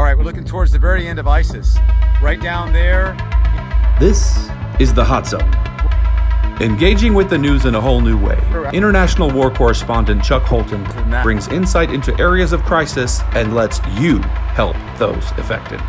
right, we're looking towards the very end of ISIS. Right down there. This is the Hot Zone. Engaging with the news in a whole new way. International war correspondent Chuck Holton brings insight into areas of crisis and lets you help those affected.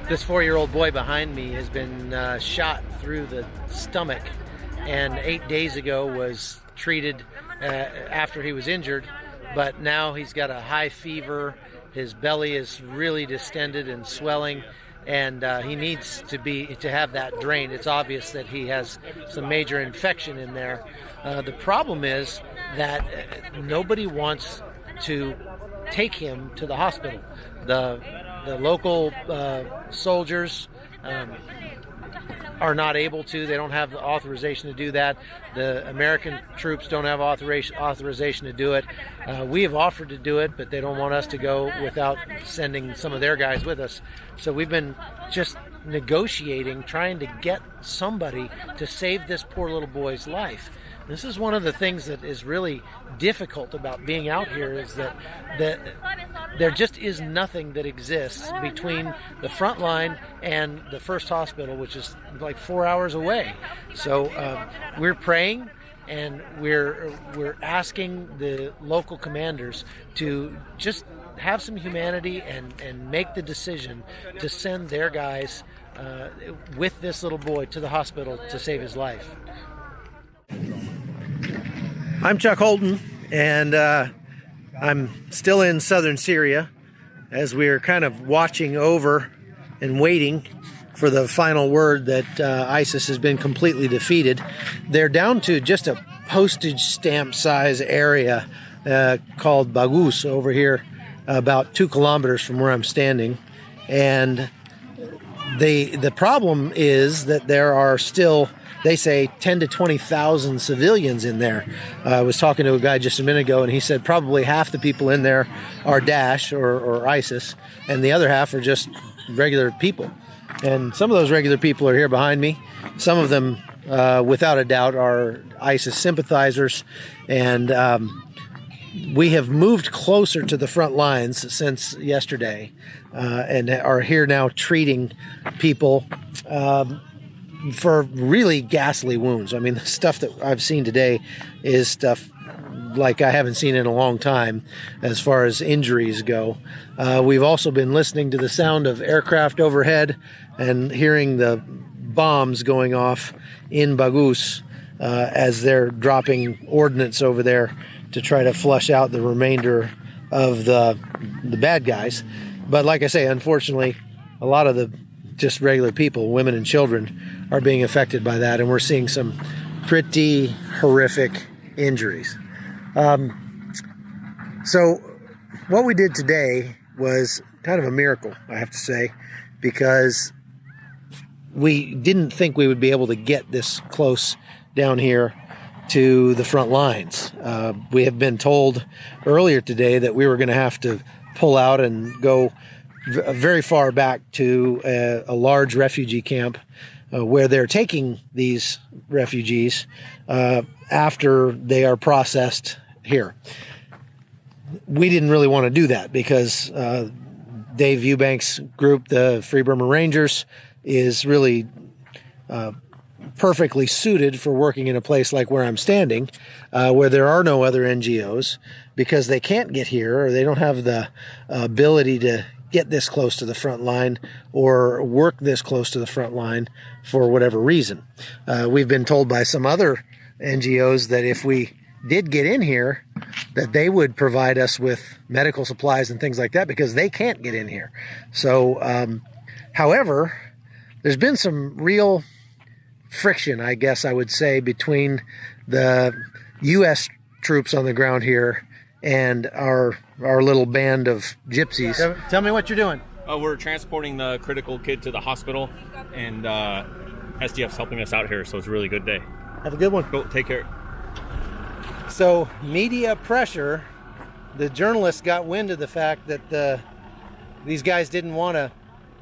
This 4-year-old boy behind me has been shot through the stomach, and 8 days ago was treated after he was injured, but now he's got a high fever. His belly is really distended and swelling, and he needs to have that drained. It's obvious that he has some major infection in there. The problem is that nobody wants to take him to the hospital. The local soldiers are not able to. They don't have the authorization to do that. The American troops don't have authorization to do it. We have offered to do it, but they don't want us to go without sending some of their guys with us. So we've been just negotiating, trying to get somebody to save this poor little boy's life. This is one of the things that is really difficult about being out here, is that there just is nothing that exists between the front line and the first hospital, which is like 4 hours away. So we're praying, and we're asking the local commanders to just have some humanity and make the decision to send their guys with this little boy to the hospital to save his life. I'm Chuck Holton, and I'm still in southern Syria as we're kind of watching over and waiting for the final word that ISIS has been completely defeated. They're down to just a postage stamp size area called Baghuz over here, about 2 kilometers from where I'm standing. And the problem is that there are still, they say, 10 to 20,000 civilians in there. I was talking to a guy just a minute ago, and he said probably half the people in there are Daesh or ISIS, and the other half are just regular people. And some of those regular people are here behind me. Some of them, without a doubt, are ISIS sympathizers. And we have moved closer to the front lines since yesterday, and are here now treating people for really ghastly wounds. I mean, the stuff that I've seen today is stuff like I haven't seen in a long time as far as injuries go. We've also been listening to the sound of aircraft overhead and hearing the bombs going off in Baghuz as they're dropping ordnance over there to try to flush out the remainder of the bad guys. But like I say, unfortunately, a lot of the just regular people, women and children, are being affected by that, and we're seeing some pretty horrific injuries. So what we did today was kind of a miracle, I have to say, because we didn't think we would be able to get this close down here to the front lines. We have been told earlier today that we were going to have to pull out and go very far back to a large refugee camp where they're taking these refugees after they are processed here. We didn't really want to do that because Dave Eubank's group, the Free Burma Rangers, is really perfectly suited for working in a place like where I'm standing, where there are no other NGOs, because they can't get here, or they don't have the ability to get this close to the front line or work this close to the front line for whatever reason. We've been told by some other NGOs that if we did get in here, that they would provide us with medical supplies and things like that, because they can't get in here. So, however, there's been some real friction, I guess I would say, between the U.S. troops on the ground here and our little band of gypsies. Tell me what you're doing. We're transporting the critical kid to the hospital, and SDF's helping us out here, so it's a really good day. Have a good one. Go, take care. So, media pressure. The journalists got wind of the fact that these guys didn't want to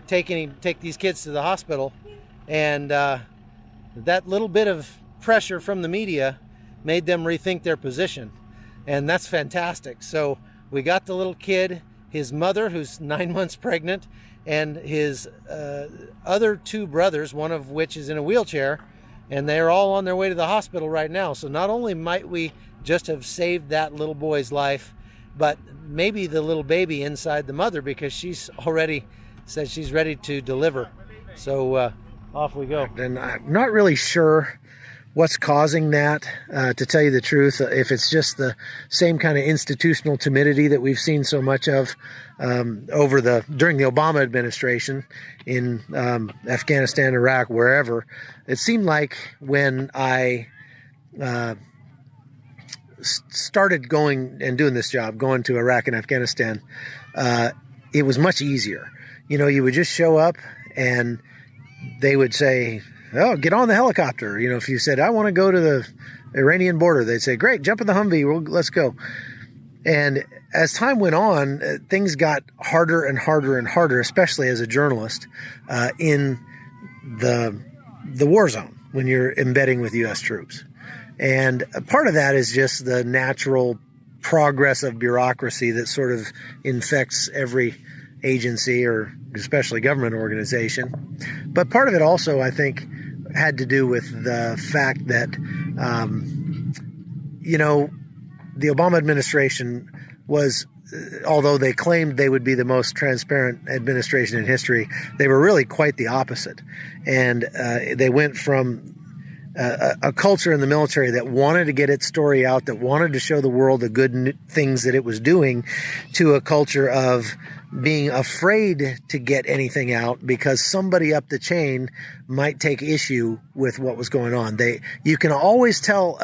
take these kids to the hospital, and that little bit of pressure from the media made them rethink their position. And that's fantastic. So we got the little kid, his mother, who's 9 months pregnant, and his other two brothers, one of which is in a wheelchair, and they're all on their way to the hospital right now. So not only might we just have saved that little boy's life, but maybe the little baby inside the mother, because she's already said she's ready to deliver. So off we go. And I'm not really sure what's causing that, to tell you the truth. If it's just the same kind of institutional timidity that we've seen so much of during the Obama administration in Afghanistan, Iraq, wherever. It seemed like when I started going and doing this job, going to Iraq and Afghanistan, it was much easier. You know, you would just show up and they would say, "Oh, get on the helicopter." You know, if you said, "I want to go to the Iranian border," they'd say, "Great, jump in the Humvee, let's go." And as time went on, things got harder and harder and harder, especially as a journalist, in the war zone when you're embedding with U.S. troops. And a part of that is just the natural progress of bureaucracy that sort of infects every agency, or especially government organization. But part of it also, I think, had to do with the fact that, the Obama administration was, although they claimed they would be the most transparent administration in history, they were really quite the opposite. And they went from a culture in the military that wanted to get its story out, that wanted to show the world the good things that it was doing, to a culture of being afraid to get anything out because somebody up the chain might take issue with what was going on. You can always tell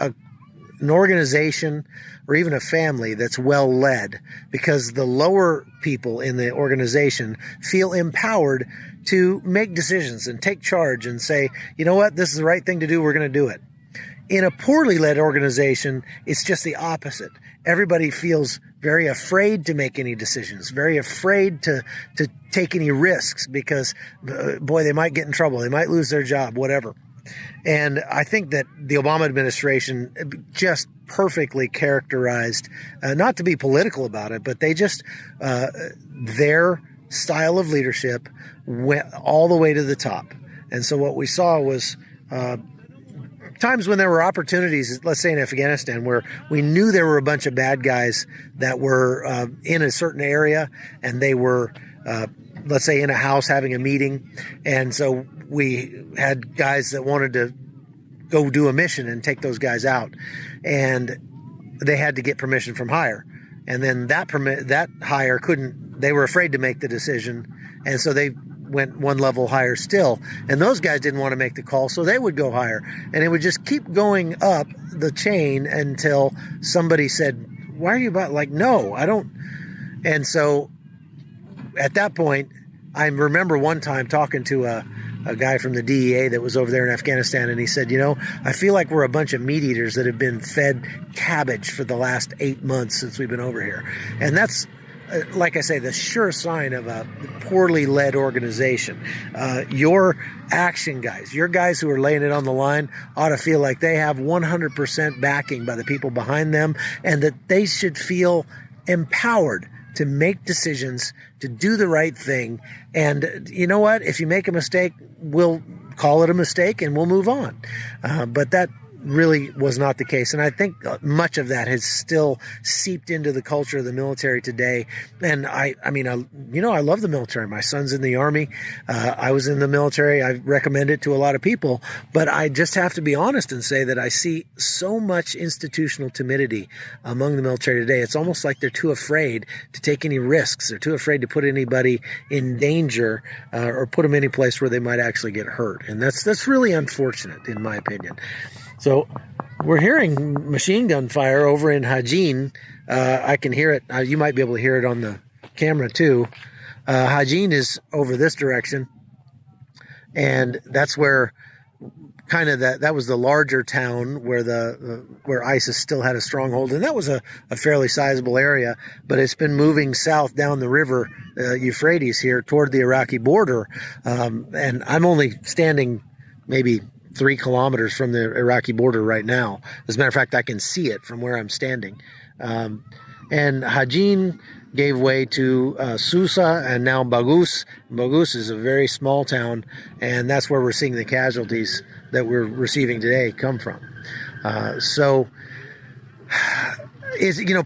an organization or even a family that's well led, because the lower people in the organization feel empowered to make decisions and take charge and say, "You know what, this is the right thing to do, we're going to do it." In a poorly led organization, it's just the opposite. Everybody feels very afraid to make any decisions, very afraid to take any risks, because, boy, they might get in trouble, they might lose their job, whatever. And I think that the Obama administration just perfectly characterized, not to be political about it, but they just, their style of leadership went all the way to the top. And so what we saw was times when there were opportunities, let's say in Afghanistan, where we knew there were a bunch of bad guys that were in a certain area, and they were, let's say, in a house having a meeting. And so we had guys that wanted to go do a mission and take those guys out, and they had to get permission from higher. And then that higher couldn't, they were afraid to make the decision. And so they went one level higher still. And those guys didn't want to make the call, so they would go higher. And it would just keep going up the chain until somebody said, "Why are you about?" Like, "No, I don't." And so at that point, I remember one time talking to a guy from the DEA that was over there in Afghanistan, and he said, "I feel like we're a bunch of meat eaters that have been fed cabbage for the last 8 months since we've been over here." And that's, like I say, the sure sign of a poorly led organization. Your action guys, your guys who are laying it on the line, ought to feel like they have 100% backing by the people behind them, and that they should feel empowered to make decisions, to do the right thing. And you know what? If you make a mistake, we'll call it a mistake and we'll move on. But that really was not the case. And I think much of that has still seeped into the culture of the military today. And I love the military. My son's in the Army. I was in the military. I recommend it to a lot of people, but I just have to be honest and say that I see so much institutional timidity among the military today. It's almost like they're too afraid to take any risks. They're too afraid to put anybody in danger, or put them any place where they might actually get hurt. And that's really unfortunate, in my opinion. So we're hearing machine gun fire over in Hajin. I can hear it. You might be able to hear it on the camera too. Hajin is over this direction, and that's where kind of that was the larger town where ISIS still had a stronghold, and that was a fairly sizable area. But it's been moving south down the river Euphrates here toward the Iraqi border, and I'm only standing maybe 3 kilometers from the Iraqi border right now. As a matter of fact, I can see it from where I'm standing. And Hajin gave way to Susa and now Baghuz. Baghuz is a very small town, and that's where we're seeing the casualties that we're receiving today come from. So,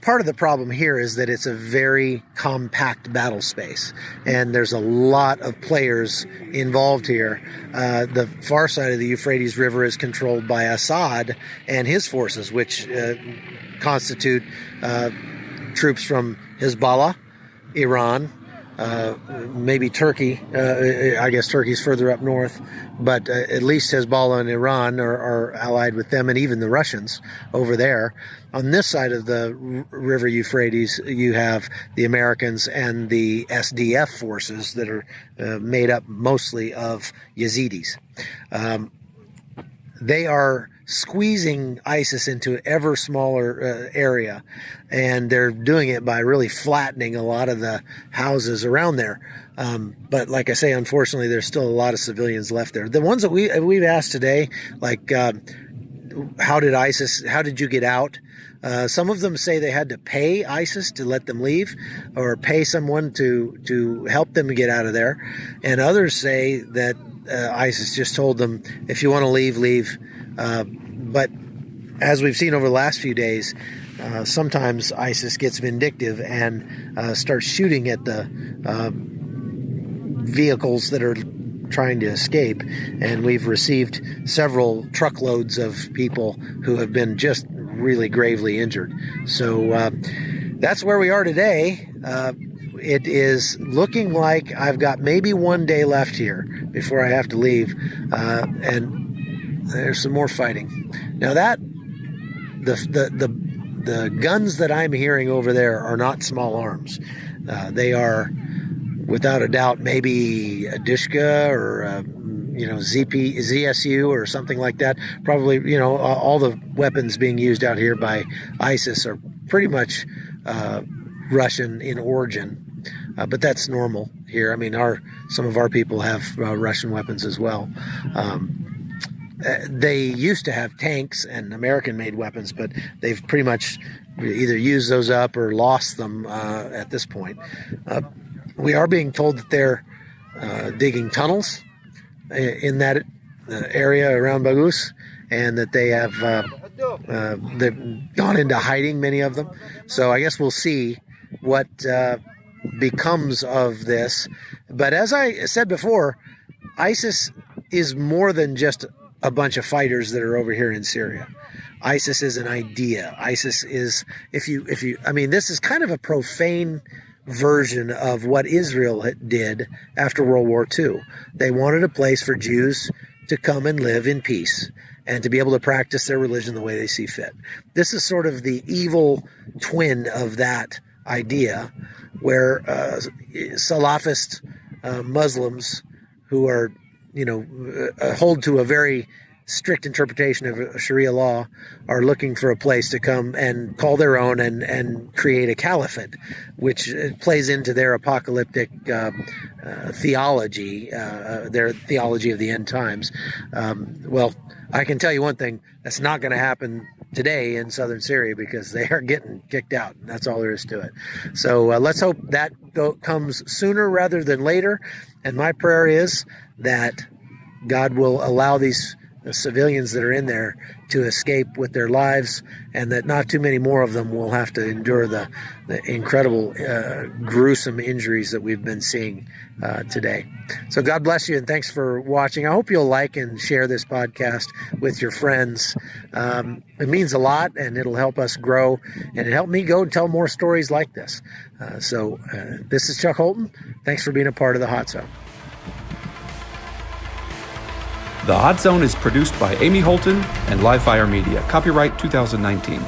part of the problem here is that it's a very compact battle space, and there's a lot of players involved here. The far side of the Euphrates River is controlled by Assad and his forces, which constitute troops from Hezbollah, Iran, maybe Turkey. I guess Turkey's further up north, but at least Hezbollah and Iran are allied with them, and even the Russians over there. On this side of the river Euphrates, you have the Americans and the SDF forces that are made up mostly of Yazidis. They are squeezing ISIS into an ever smaller area, and they're doing it by really flattening a lot of the houses around there. But like I say, unfortunately, there's still a lot of civilians left there. The ones that we've asked today, like how did you get out? Some of them say they had to pay ISIS to let them leave, or pay someone to help them get out of there. And others say that ISIS just told them, if you want to leave, leave. But as we've seen over the last few days, sometimes ISIS gets vindictive and starts shooting at the vehicles that are trying to escape. And we've received several truckloads of people who have been just really gravely injured. So that's where we are today. It is looking like I've got maybe 1 day left here before I have to leave. And there's some more fighting. Now the guns that I'm hearing over there are not small arms. They are, without a doubt, maybe a Dishka or ZSU or something like that. Probably, all the weapons being used out here by ISIS are pretty much Russian in origin. But that's normal here. I mean, some of our people have Russian weapons as well. They used to have tanks and American-made weapons, but they've pretty much either used those up or lost them at this point. We are being told that they're digging tunnels in that area around Baghuz, and that they have they've gone into hiding, many of them. So I guess we'll see what becomes of this. But as I said before, ISIS is more than just a bunch of fighters that are over here in Syria. ISIS is an idea. ISIS is, this is kind of a profane version of what Israel did after World War II. They wanted a place for Jews to come and live in peace and to be able to practice their religion the way they see fit. This is sort of the evil twin of that idea, where Salafist Muslims who are, hold to a very strict interpretation of Sharia law are looking for a place to come and call their own and create a caliphate, which plays into their apocalyptic theology, their theology of the end times. Well, I can tell you one thing, that's not going to happen today in southern Syria, because they are getting kicked out. That's all there is to it. So let's hope that comes sooner rather than later. And my prayer is that God will allow these civilians that are in there to escape with their lives, and that not too many more of them will have to endure the incredible, gruesome injuries that we've been seeing today. So God bless you, and thanks for watching. I hope you'll like and share this podcast with your friends. It means a lot, and it'll help us grow, and it helped me go and tell more stories like this. So this is Chuck Holton. Thanks for being a part of the Hot Zone. The Hot Zone is produced by Amy Holton and Livefire Media. Copyright 2019.